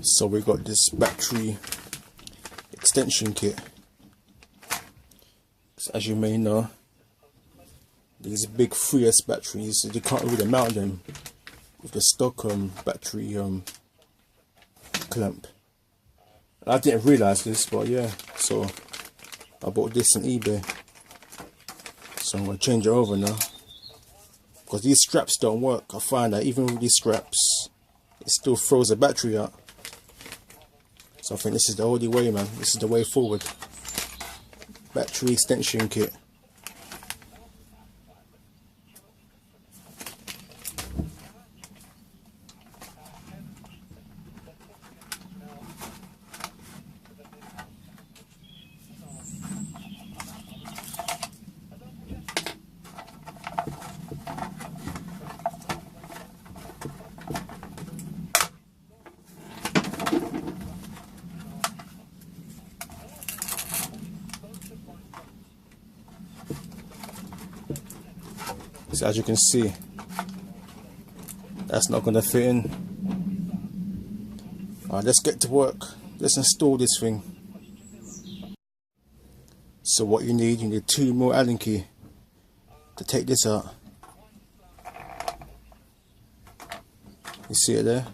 So we got this battery extension kit. As you may know, these big 3S batteries, you can't really mount them with the stock battery clamp. I didn't realize this, but yeah, so I bought this on eBay. So I'm going to change it over now, because these straps don't work. I find that even with these straps, it still throws the battery out. So I think this is the only way, man. This is the way forward. Battery extension kit. So as you can see, that's not going to fit in. Alright, let's get to work. Let's install this thing. So what you need 2 more Allen key to take this out. You see it there?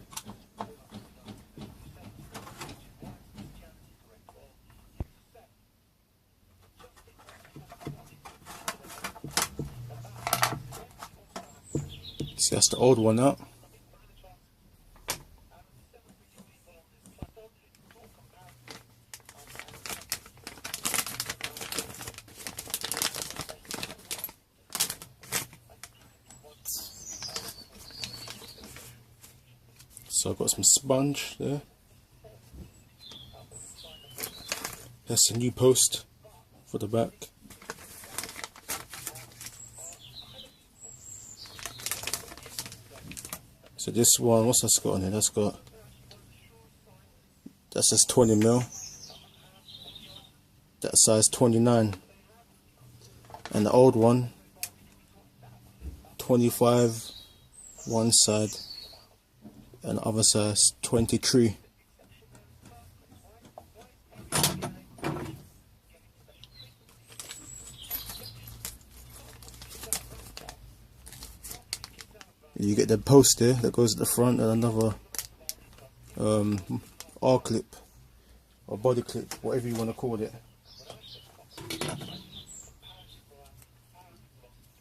See, that's the old one out. So I've got some sponge there. That's a new post for the back. So this one, what's that got on here? That says 20mm. That size 29. And the old one, 25 one side and the other size 23. You get the post there that goes at the front, and another R clip or body clip, whatever you want to call it.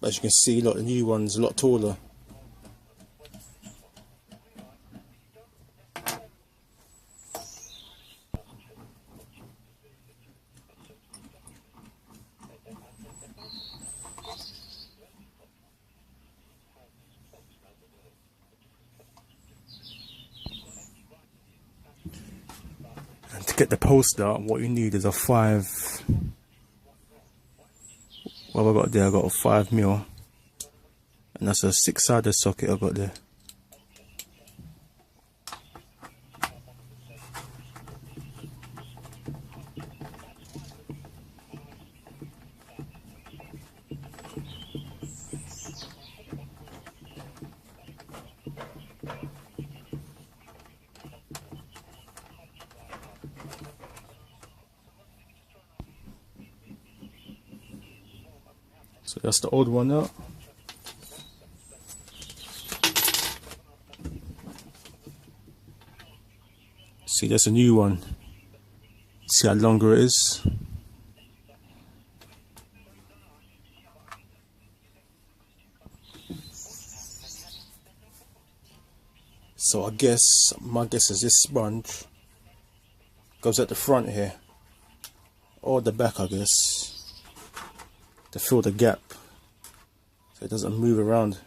As you can see, look, the new one's a lot taller. And to get the post out, what you need is a 5. What have I got there? I got a 5mm, and that's a 6-sided socket I got there. So that's the old one out. See, that's a new one. See how longer it is. So I guess, my guess is this sponge goes at the front here, or the back, I guess, to fill the gap so it doesn't move around.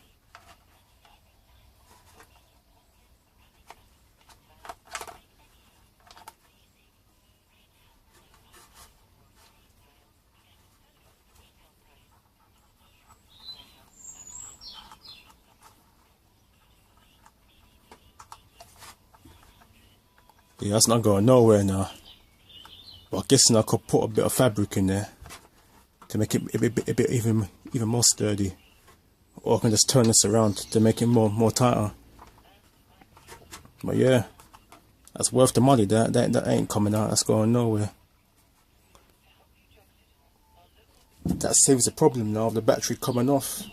Yeah, that's not going nowhere now. But I guess I could put a bit of fabric in there to make it a bit even more sturdy. Or I can just turn this around to make it more tighter. But yeah, That's worth the money. That ain't coming out. That's going nowhere. That saves the problem now of the battery coming off.